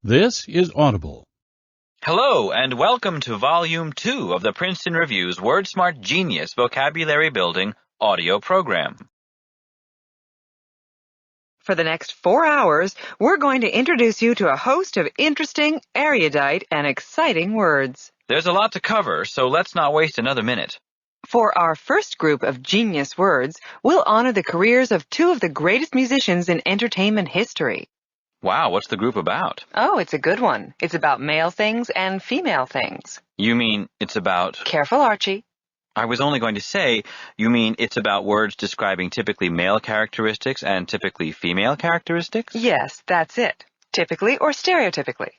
This is Audible. Hello, and welcome to Volume 2 of the Princeton Review's WordSmart Genius Vocabulary Building audio program. For the next 4 hours, we're going to introduce you to a host of interesting, erudite, and exciting words. There's a lot to cover, so let's not waste another minute. For our first group of genius words, we'll honor the careers of two of the greatest musicians in entertainment history. Wow, what's the group about? Oh, it's a good one. It's about male things and female things. You mean it's about... Careful, Archie. I was only going to say, you mean it's about words describing typically male characteristics and typically female characteristics? Yes, that's it. Typically or stereotypically.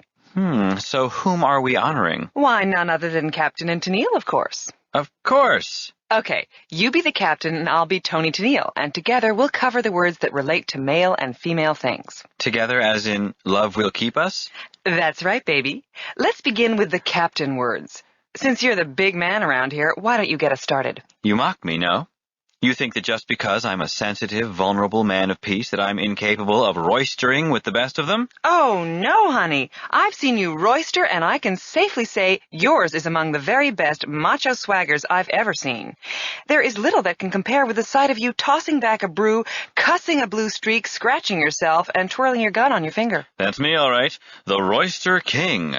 So whom are we honoring? Why, none other than Captain and Tennille, of course. Of course! Okay, you be the captain and I'll be Tony Tennille, and together we'll cover the words that relate to male and female things. Together as in love will keep us? That's right, baby. Let's begin with the captain words. Since you're the big man around here, why don't you get us started? You mock me, no? You think that just because I'm a sensitive, vulnerable man of peace that I'm incapable of roistering with the best of them? Oh, no, honey. I've seen you roister, and I can safely say yours is among the very best macho swaggers I've ever seen. There is little that can compare with the sight of you tossing back a brew, cussing a blue streak, scratching yourself, and twirling your gun on your finger. That's me, all right. The Roister King.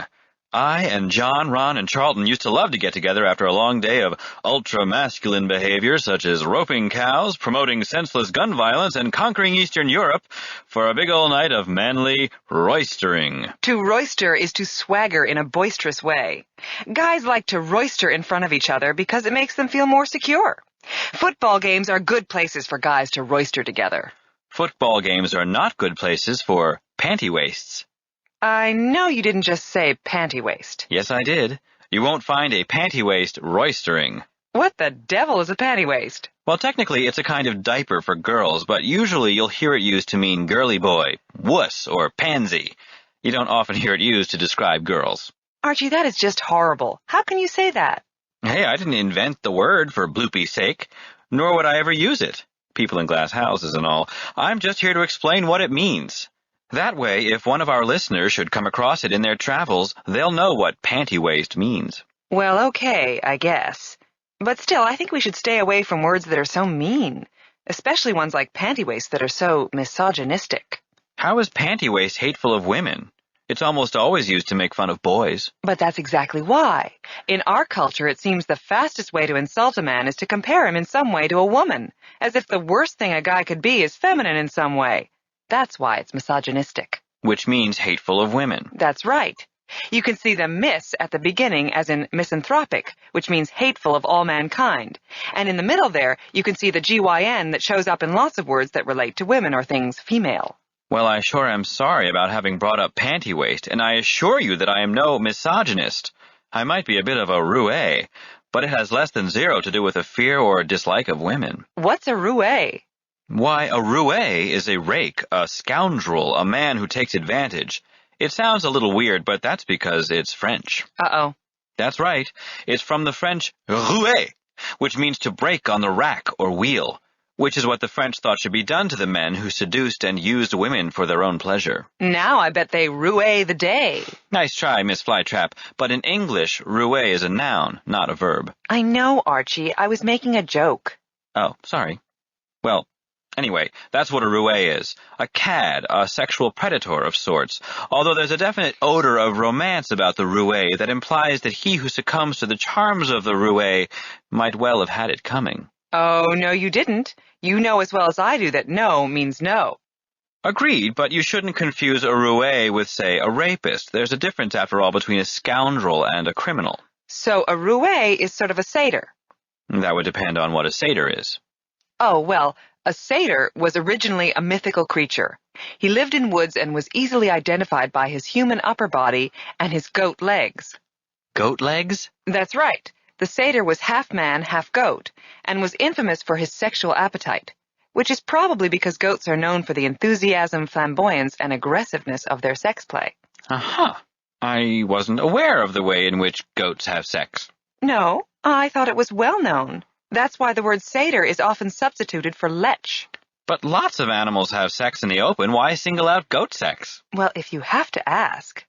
I and John, Ron, and Charlton used to love to get together after a long day of ultra-masculine behavior such as roping cows, promoting senseless gun violence, and conquering Eastern Europe for a big old night of manly roistering. To roister is to swagger in a boisterous way. Guys like to roister in front of each other because it makes them feel more secure. Football games are good places for guys to roister together. Football games are not good places for panty waists. I know you didn't just say panty waist. Yes, I did. You won't find a panty waist roistering. What the devil is a panty waist? Well, technically, it's a kind of diaper for girls, but usually you'll hear it used to mean girly boy, wuss, or pansy. You don't often hear it used to describe girls. Archie, that is just horrible. How can you say that? Hey, I didn't invent the word for bloopy's sake, nor would I ever use it. People in glass houses and all. I'm just here to explain what it means. That way, if one of our listeners should come across it in their travels, they'll know what panty waist means. Well, okay, I guess. But still, I think we should stay away from words that are so mean, especially ones like panty waist that are so misogynistic. How is panty waist hateful of women? It's almost always used to make fun of boys. But that's exactly why. In our culture, it seems the fastest way to insult a man is to compare him in some way to a woman, as if the worst thing a guy could be is feminine in some way. That's why it's misogynistic. Which means hateful of women. That's right. You can see the mis at the beginning as in misanthropic, which means hateful of all mankind. And in the middle there, you can see the GYN that shows up in lots of words that relate to women or things female. Well, I sure am sorry about having brought up panty waist, and I assure you that I am no misogynist. I might be a bit of a roue, but it has less than zero to do with a fear or dislike of women. What's a roue? Why, a roue is a rake, a scoundrel, a man who takes advantage. It sounds a little weird, but that's because it's French. Uh-oh. That's right. It's from the French rouer, which means to break on the rack or wheel, which is what the French thought should be done to the men who seduced and used women for their own pleasure. Now I bet they roue the day. Nice try, Miss Flytrap, but in English, roue is a noun, not a verb. I know, Archie. I was making a joke. Oh, sorry. Well, anyway, that's what a roue is. A cad, a sexual predator of sorts, although there's a definite odor of romance about the roue that implies that he who succumbs to the charms of the roue might well have had it coming. Oh, no, you didn't. You know as well as I do that no means no. Agreed, but you shouldn't confuse a roue with, say, a rapist. There's a difference, after all, between a scoundrel and a criminal. So a roue is sort of a satyr. That would depend on what a satyr is. Oh, well, a satyr was originally a mythical creature. He lived in woods and was easily identified by his human upper body and his goat legs. Goat legs? That's right. The satyr was half man, half goat, and was infamous for his sexual appetite, which is probably because goats are known for the enthusiasm, flamboyance, and aggressiveness of their sex play. Aha! I wasn't aware of the way in which goats have sex. No, I thought it was well known. That's why the word satyr is often substituted for lech. But lots of animals have sex in the open. Why single out goat sex? Well, if you have to ask,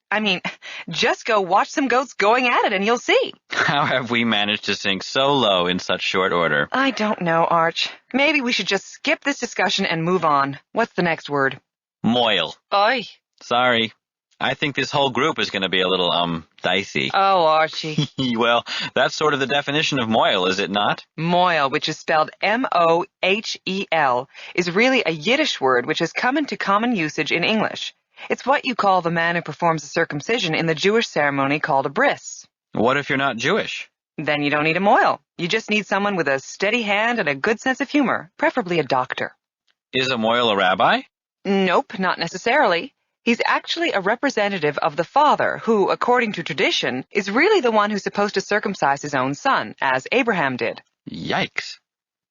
just go watch some goats going at it and you'll see. How have we managed to sink so low in such short order? I don't know, Arch. Maybe we should just skip this discussion and move on. What's the next word? Moil. Oy. Sorry. I think this whole group is going to be a little, dicey. Oh, Archie. Well, that's sort of the definition of moil, is it not? Moil, which is spelled M-O-H-E-L, is really a Yiddish word which has come into common usage in English. It's what you call the man who performs the circumcision in the Jewish ceremony called a bris. What if you're not Jewish? Then you don't need a moil. You just need someone with a steady hand and a good sense of humor, preferably a doctor. Is a moil a rabbi? Nope, not necessarily. He's actually a representative of the father who, according to tradition, is really the one who's supposed to circumcise his own son, as Abraham did. Yikes.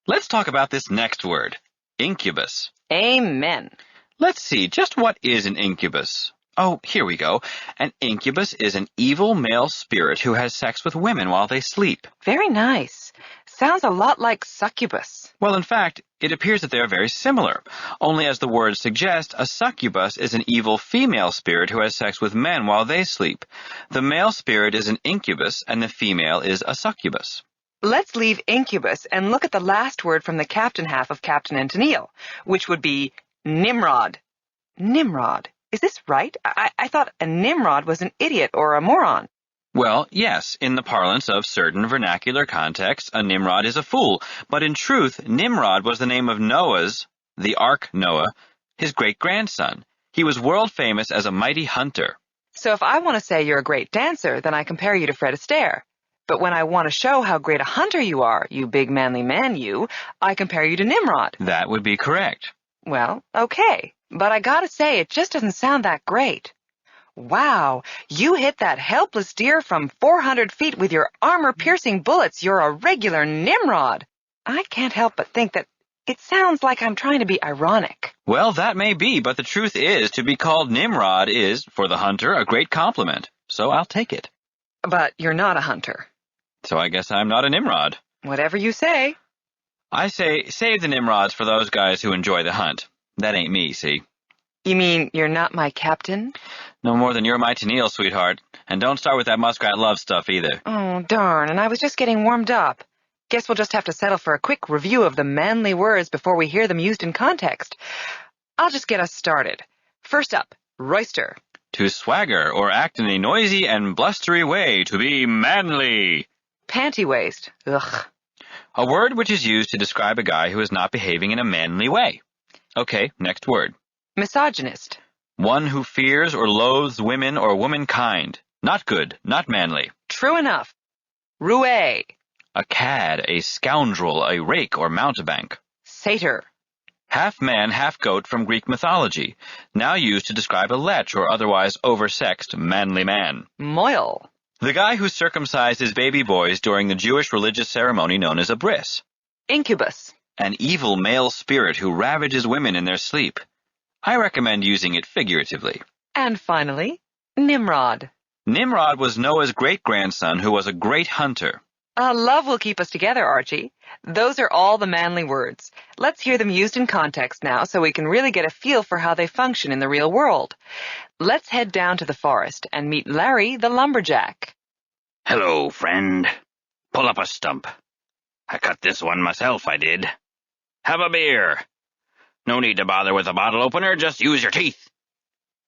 Let's talk about this next word, incubus. Amen. Let's see, just what is an incubus? Oh, here we go. An incubus is an evil male spirit who has sex with women while they sleep. Very nice. Sounds a lot like succubus. Well, in fact, it appears that they are very similar. Only as the words suggest, a succubus is an evil female spirit who has sex with men while they sleep. The male spirit is an incubus and the female is a succubus. Let's leave incubus and look at the last word from the captain half of Captain and Tennille, which would be Nimrod. Nimrod. Is this right? I thought a Nimrod was an idiot or a moron. Well, yes, in the parlance of certain vernacular contexts, a Nimrod is a fool, but in truth, Nimrod was the name of Noah's, the Ark Noah, his great-grandson. He was world-famous as a mighty hunter. So if I want to say you're a great dancer, then I compare you to Fred Astaire. But when I want to show how great a hunter you are, you big manly man you, I compare you to Nimrod. That would be correct. Well, okay, but I gotta say, it just doesn't sound that great. Wow, you hit that helpless deer from 400 feet with your armor-piercing bullets. You're a regular Nimrod. I can't help but think that it sounds like I'm trying to be ironic. Well, that may be, but the truth is, to be called Nimrod is, for the hunter, a great compliment. So I'll take it. But you're not a hunter. So I guess I'm not a Nimrod. Whatever you say. I say, save the Nimrods for those guys who enjoy the hunt. That ain't me, see? You mean you're not my captain? No more than you're my Tennille, sweetheart. And don't start with that muskrat love stuff either. Oh, darn, and I was just getting warmed up. Guess we'll just have to settle for a quick review of the manly words before we hear them used in context. I'll just get us started. First up, roister. To swagger or act in a noisy and blustery way, to be manly. Panty waist. Ugh. A word which is used to describe a guy who is not behaving in a manly way. Okay, next word. Misogynist. One who fears or loathes women or womankind. Not good, not manly. True enough. Roue. A cad, a scoundrel, a rake or mountebank. Satyr. Half man, half goat from Greek mythology, now used to describe a lech or otherwise oversexed manly man. Moil. The guy who circumcised his baby boys during the Jewish religious ceremony known as a bris. Incubus. An evil male spirit who ravages women in their sleep. I recommend using it figuratively. And finally, Nimrod. Nimrod was Noah's great-grandson who was a great hunter. Love will keep us together, Archie. Those are all the manly words. Let's hear them used in context now so we can really get a feel for how they function in the real world. Let's head down to the forest and meet Larry the lumberjack. Hello, friend. Pull up a stump. I cut this one myself, I did. Have a beer. No need to bother with a bottle opener, just use your teeth.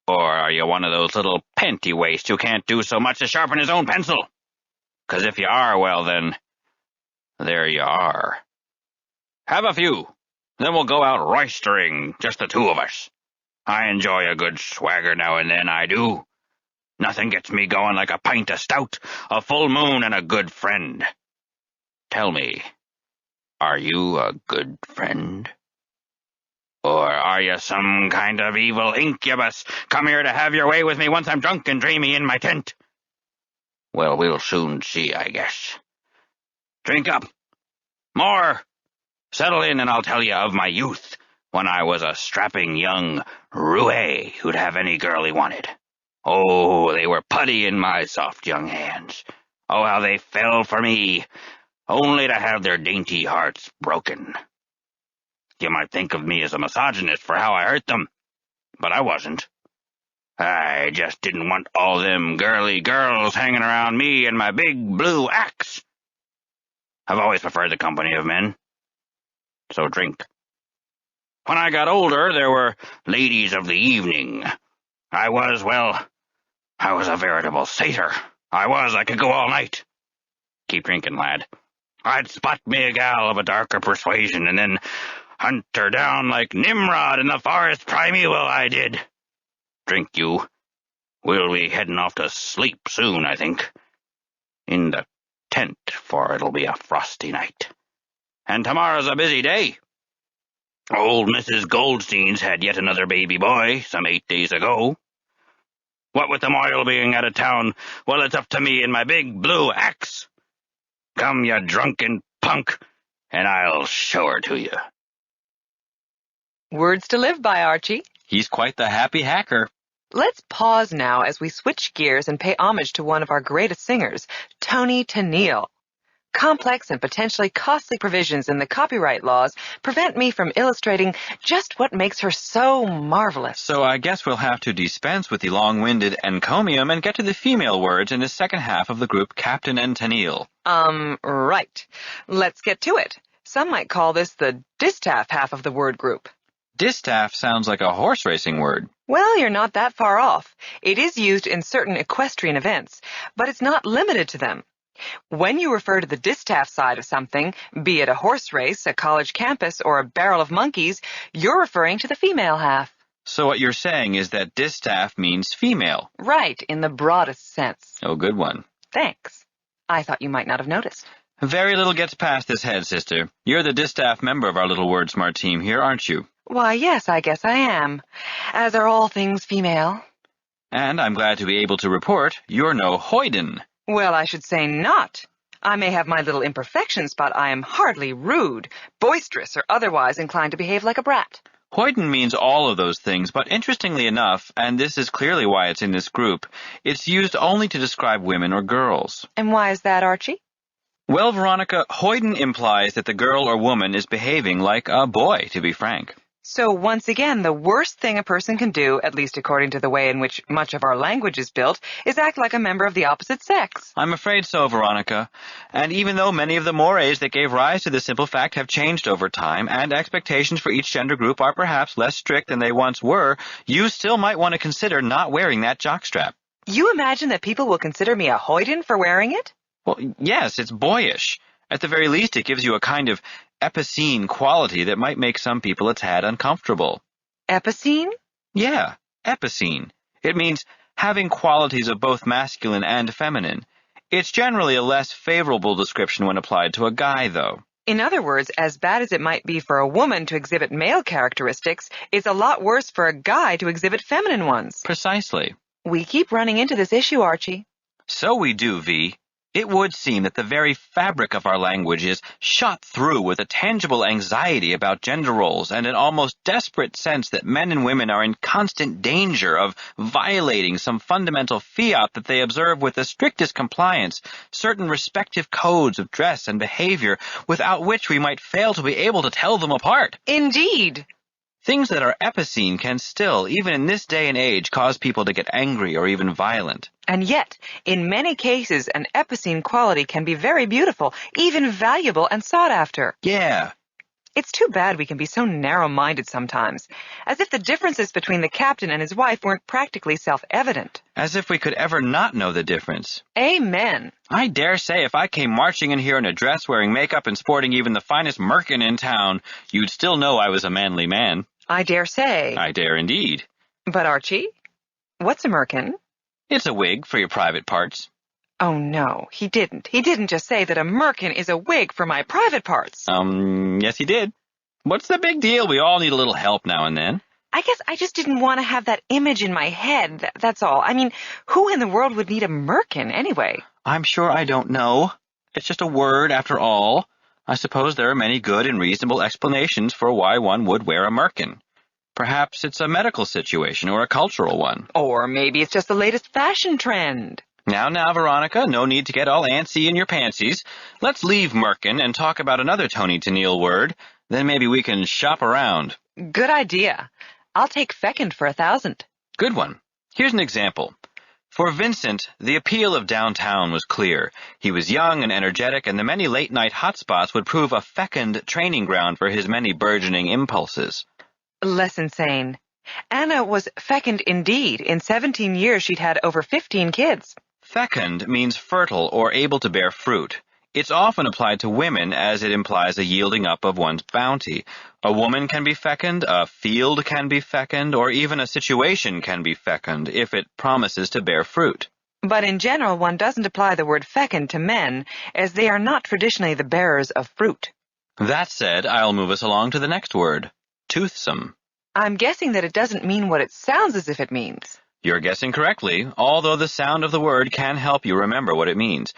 Or are you one of those little panty waists who can't do so much as sharpen his own pencil? 'Cause if you are, well then, there you are. Have a few. Then we'll go out roistering, just the two of us. I enjoy a good swagger now and then, I do. Nothing gets me going like a pint of stout, a full moon, and a good friend. Tell me, are you a good friend? Or are you some kind of evil incubus, come here to have your way with me once I'm drunk and dreamy in my tent? Well, we'll soon see, I guess. Drink up. More. Settle in and I'll tell you of my youth, when I was a strapping young roue who'd have any girl he wanted. Oh, they were putty in my soft young hands. Oh, how they fell for me, only to have their dainty hearts broken. You might think of me as a misogynist for how I hurt them, but I wasn't. I just didn't want all them girly girls hanging around me and my big blue axe. I've always preferred the company of men. So drink. When I got older, there were ladies of the evening. I was a veritable satyr. I could go all night. Keep drinking, lad. I'd spot me a gal of a darker persuasion and then hunt her down like Nimrod in the forest primeval, I did. Drink, you. We'll be heading off to sleep soon, I think. In the tent, for it'll be a frosty night. And tomorrow's a busy day. Old Mrs. Goldstein's had yet another baby boy, some 8 days ago. What with the Moyle being out of town, well, it's up to me and my big blue axe. Come, you drunken punk, and I'll show her to you. Words to live by, Archie. He's quite the happy hacker. Let's pause now as we switch gears and pay homage to one of our greatest singers, Toni Tennille. Complex and potentially costly provisions in the copyright laws prevent me from illustrating just what makes her so marvelous. So I guess we'll have to dispense with the long-winded encomium and get to the female words in the second half of the group Captain and Tennille. Right. Let's get to it. Some might call this the distaff half of the word group. Distaff sounds like a horse racing word. Well, you're not that far off. It is used in certain equestrian events, but it's not limited to them. When you refer to the distaff side of something, be it a horse race, a college campus, or a barrel of monkeys, you're referring to the female half. So what you're saying is that distaff means female. Right, in the broadest sense. Oh, good one. Thanks. I thought you might not have noticed. Very little gets past this head, sister. You're the distaff member of our little WordSmart team here, aren't you? Why, yes, I guess I am. As are all things female. And I'm glad to be able to report you're no hoyden. Well, I should say not. I may have my little imperfections, but I am hardly rude, boisterous, or otherwise inclined to behave like a brat. Hoyden means all of those things, but interestingly enough, and this is clearly why it's in this group, it's used only to describe women or girls. And why is that, Archie? Well, Veronica, hoyden implies that the girl or woman is behaving like a boy, to be frank. So once again, the worst thing a person can do, at least according to the way in which much of our language is built, is act like a member of the opposite sex. I'm afraid so, Veronica. And even though many of the mores that gave rise to this simple fact have changed over time, and expectations for each gender group are perhaps less strict than they once were, you still might want to consider not wearing that jockstrap. You imagine that people will consider me a hoyden for wearing it? Well, yes, it's boyish. At the very least, it gives you a kind of epicene quality that might make some people a tad uncomfortable. Epicene? Yeah, epicene. It means having qualities of both masculine and feminine. It's generally a less favorable description when applied to a guy, though. In other words, as bad as it might be for a woman to exhibit male characteristics, it's a lot worse for a guy to exhibit feminine ones. Precisely. We keep running into this issue, Archie. So we do, V. It would seem that the very fabric of our language is shot through with a tangible anxiety about gender roles and an almost desperate sense that men and women are in constant danger of violating some fundamental fiat that they observe with the strictest compliance, certain respective codes of dress and behavior without which we might fail to be able to tell them apart. Indeed. Things that are epicene can still, even in this day and age, cause people to get angry or even violent. And yet, in many cases, an epicene quality can be very beautiful, even valuable and sought after. Yeah. It's too bad we can be so narrow-minded sometimes, as if the differences between the captain and his wife weren't practically self-evident. As if we could ever not know the difference. Amen. I dare say if I came marching in here in a dress, wearing makeup, and sporting even the finest merkin in town, you'd still know I was a manly man. I dare say. I dare indeed. But Archie, what's a merkin? It's a wig for your private parts. Oh, no, he didn't. He didn't just say that a merkin is a wig for my private parts. Yes, he did. What's the big deal? We all need a little help now and then. I guess I just didn't want to have that image in my head, that's all. I mean, who in the world would need a merkin anyway? I'm sure I don't know. It's just a word after all. I suppose there are many good and reasonable explanations for why one would wear a merkin. Perhaps it's a medical situation or a cultural one. Or maybe it's just the latest fashion trend. Now, Veronica, no need to get all antsy in your pantsies. Let's leave merkin and talk about another Toni Tennille word, Then maybe we can shop around. Good idea. I'll take fecund for 1,000. Good one. Here's an example. For Vincent, the appeal of downtown was clear. He was young and energetic, and the many late-night hotspots would prove a fecund training ground for his many burgeoning impulses. Less insane. Anna was fecund indeed. In 17 years, she'd had over 15 kids. Fecund means fertile or able to bear fruit. It's often applied to women as it implies a yielding up of one's bounty. A woman can be fecund, a field can be fecund, or even a situation can be fecund if it promises to bear fruit. But in general, one doesn't apply the word fecund to men, as they are not traditionally the bearers of fruit. That said, I'll move us along to the next word, toothsome. I'm guessing that it doesn't mean what it sounds as if it means. You're guessing correctly, although the sound of the word can help you remember what it means.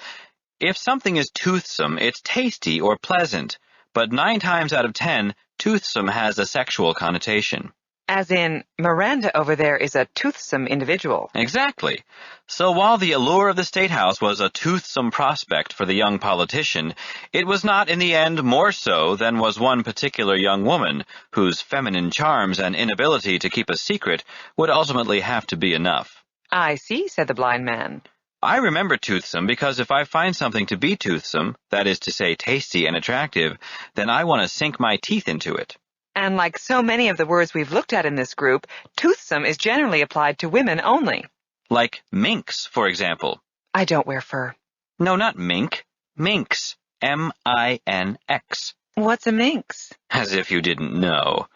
If something is toothsome, it's tasty or pleasant, but 9 times out of 10, toothsome has a sexual connotation. As in, Miranda over there is a toothsome individual. Exactly. So while the allure of the State House was a toothsome prospect for the young politician, it was not in the end more so than was one particular young woman, whose feminine charms and inability to keep a secret would ultimately have to be enough. I see, said the blind man. I remember toothsome because if I find something to be toothsome, that is to say tasty and attractive, then I want to sink my teeth into it. And like so many of the words we've looked at in this group, toothsome is generally applied to women only. Like minx, for example. I don't wear fur. No, not mink. Minx. M-I-N-X. What's a minx? As if you didn't know.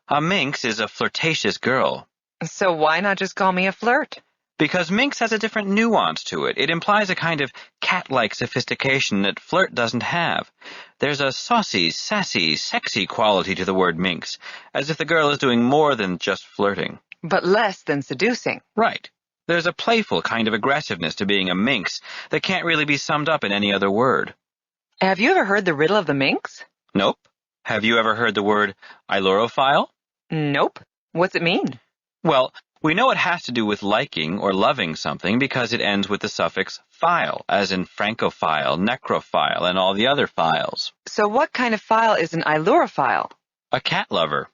A minx is a flirtatious girl. So why not just call me a flirt? Because minx has a different nuance to it. It implies a kind of cat-like sophistication that flirt doesn't have. There's a saucy, sassy, sexy quality to the word minx, as if the girl is doing more than just flirting. But less than seducing. Right. There's a playful kind of aggressiveness to being a minx that can't really be summed up in any other word. Have you ever heard the riddle of the minx? Nope. Have you ever heard the word ailurophile? Nope. What's it mean? Well, we know it has to do with liking or loving something because it ends with the suffix phile, as in francophile, necrophile, and all the other philes. So what kind of phile is an ailurophile? A cat lover.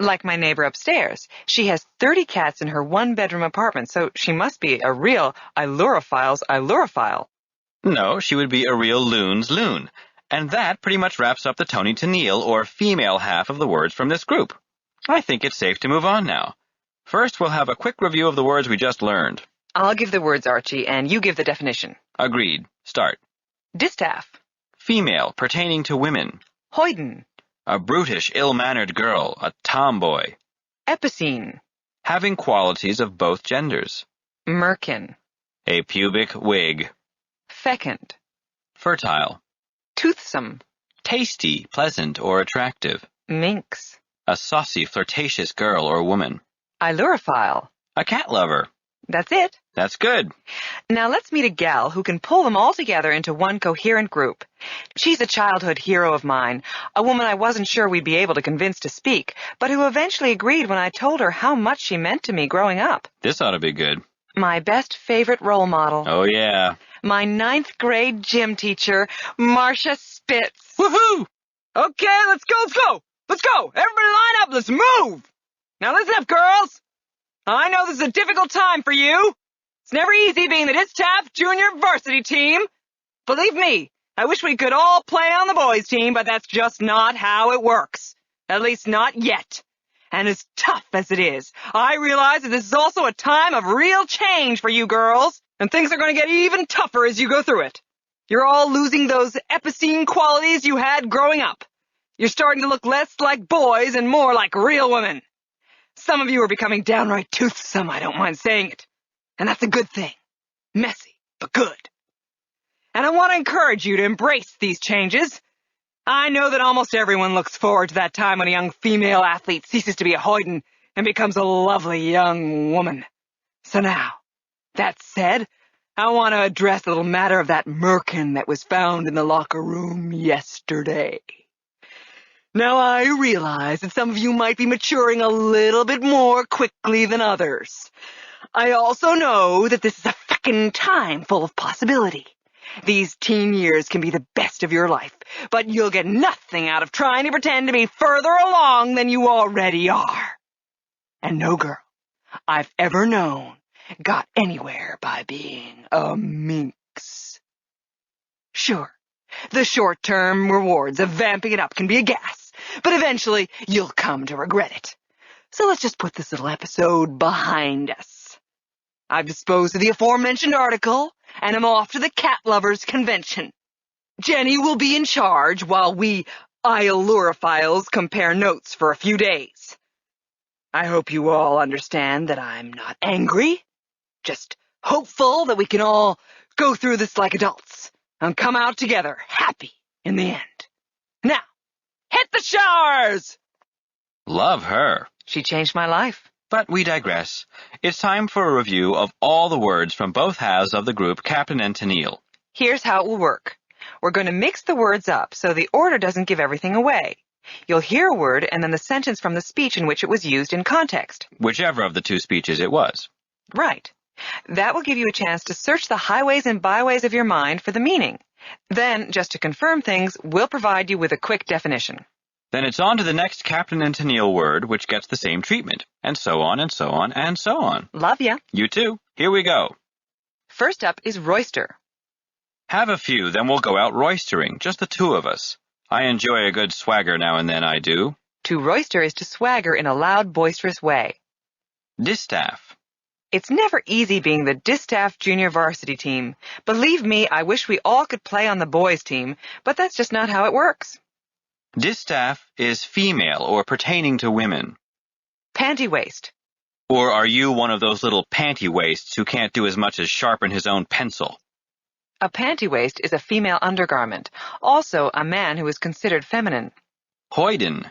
Like my neighbor upstairs. She has 30 cats in her one-bedroom apartment, so she must be a real ailurophile's ailurophile. No, she would be a real loon's loon. And that pretty much wraps up the Tony to Neil, or female half of the words from this group. I think it's safe to move on now. First, we'll have a quick review of the words we just learned. I'll give the words, Archie, and you give the definition. Agreed. Start. Distaff. Female, pertaining to women. Hoyden. A brutish, ill-mannered girl, a tomboy. Epicene. Having qualities of both genders. Merkin. A pubic wig. Fecund. Fertile. Toothsome. Tasty, pleasant, or attractive. Minx. A saucy, flirtatious girl or woman. Ailurophile. A cat lover. That's it. That's good. Now let's meet a gal who can pull them all together into one coherent group. She's a childhood hero of mine, a woman I wasn't sure we'd be able to convince to speak, but who eventually agreed when I told her how much she meant to me growing up. This ought to be good. My best favorite role model. Oh, yeah. My 9th grade gym teacher, Marcia Spitz. Woohoo! Okay, let's go! Let's go! Everybody line up, let's move! Now listen up, girls! I know this is a difficult time for you. It's never easy being the Distaff Junior Varsity team. Believe me, I wish we could all play on the boys' team, but that's just not how it works. At least not yet. And as tough as it is, I realize that this is also a time of real change for you girls, and things are going to get even tougher as you go through it. You're all losing those epicene qualities you had growing up. You're starting to look less like boys and more like real women. Some of you are becoming downright toothsome, I don't mind saying it. And that's a good thing. Messy, but good. And I want to encourage you to embrace these changes. I know that almost everyone looks forward to that time when a young female athlete ceases to be a hoyden and becomes a lovely young woman. So now, that said, I want to address the little matter of that merkin that was found in the locker room yesterday. Now, I realize that some of you might be maturing a little bit more quickly than others. I also know that this is a frickin' time full of possibility. These teen years can be the best of your life, but you'll get nothing out of trying to pretend to be further along than you already are. And no girl I've ever known got anywhere by being a minx. Sure, the short-term rewards of vamping it up can be a gas, but eventually you'll come to regret it. So let's just put this little episode behind us. I've disposed of the aforementioned article, and I'm off to the cat lovers convention. Jenny will be in charge while we Ailurophiles compare notes for a few days. I hope you all understand that I'm not angry, just hopeful that we can all go through this like adults and come out together happy in the end. Now, hit the showers! Love her. She changed my life. But we digress. It's time for a review of all the words from both halves of the group Captain and Tennille. Here's how it will work. We're going to mix the words up so the order doesn't give everything away. You'll hear a word and then the sentence from the speech in which it was used in context. Whichever of the two speeches it was. Right. That will give you a chance to search the highways and byways of your mind for the meaning. Then, just to confirm things, we'll provide you with a quick definition. Then it's on to the next Captain and Tennille word, which gets the same treatment. And so on, and so on, and so on. Love ya. You too. Here we go. First up is roister. Have a few, then we'll go out roistering, just the two of us. I enjoy a good swagger now and then, I do. To roister is to swagger in a loud, boisterous way. Distaff. It's never easy being the Distaff junior varsity team. Believe me, I wish we all could play on the boys' team, but that's just not how it works. Distaff is female or pertaining to women. Panty waist. Or are you one of those little panty waists who can't do as much as sharpen his own pencil? A panty waist is a female undergarment, also a man who is considered feminine. Hoyden.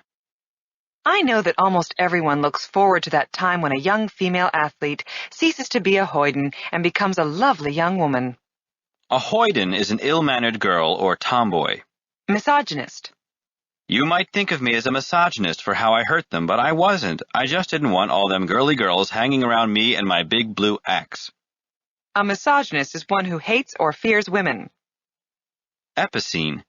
I know that almost everyone looks forward to that time when a young female athlete ceases to be a hoyden and becomes a lovely young woman. A hoyden is an ill-mannered girl or tomboy. Misogynist. You might think of me as a misogynist for how I hurt them, but I wasn't. I just didn't want all them girly girls hanging around me and my big blue axe. A misogynist is one who hates or fears women. Epicene.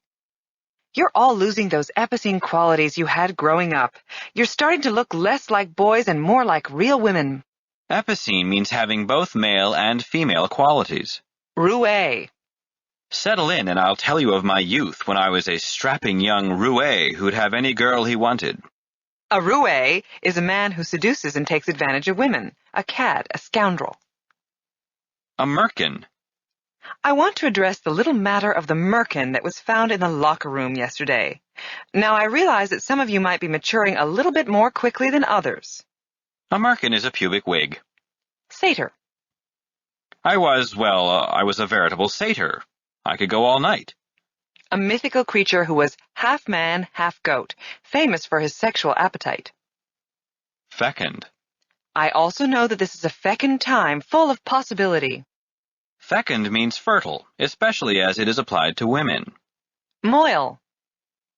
You're all losing those epicene qualities you had growing up. You're starting to look less like boys and more like real women. Epicene means having both male and female qualities. Roue. Settle in and I'll tell you of my youth when I was a strapping young roue who'd have any girl he wanted. A roue is a man who seduces and takes advantage of women. A cad, a scoundrel. A merkin. I want to address the little matter of the merkin that was found in the locker room yesterday. Now, I realize that some of you might be maturing a little bit more quickly than others. A merkin is a pubic wig. Satyr. I was a veritable satyr. I could go all night. A mythical creature who was half man, half goat, famous for his sexual appetite. Fecund. I also know that this is a fecund time full of possibility. Fecund means fertile, especially as it is applied to women. Moil.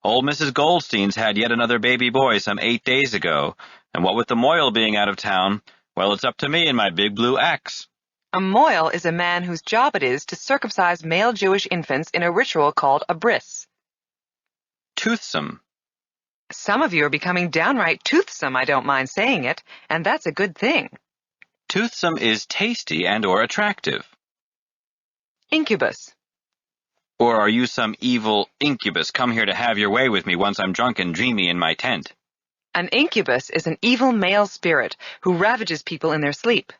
Old Mrs. Goldstein's had yet another baby boy some 8 days ago, and what with the moil being out of town, well, it's up to me and my big blue axe. A moil is a man whose job it is to circumcise male Jewish infants in a ritual called a bris. Toothsome. Some of you are becoming downright toothsome, I don't mind saying it, and that's a good thing. Toothsome is tasty and or attractive. Incubus. Or are you some evil incubus come here to have your way with me once I'm drunk and dreamy in my tent? An incubus is an evil male spirit who ravages people in their sleep.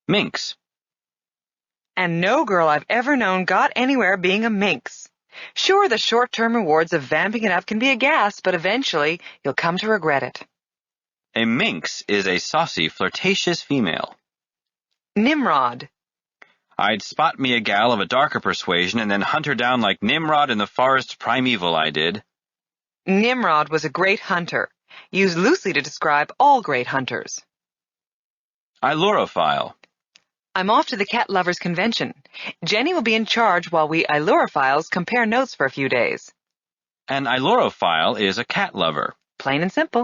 Minx. And no girl I've ever known got anywhere being a minx. Sure, the short-term rewards of vamping it up can be a gas, but eventually you'll come to regret it. A minx is a saucy, flirtatious female. Nimrod. I'd spot me a gal of a darker persuasion and then hunt her down like Nimrod in the forest primeval, I did. Nimrod was a great hunter, used loosely to describe all great hunters. Ailurophile. I'm off to the cat lovers convention. Jenny will be in charge while we Ailurophiles compare notes for a few days. An ailurophile is a cat lover. Plain and simple.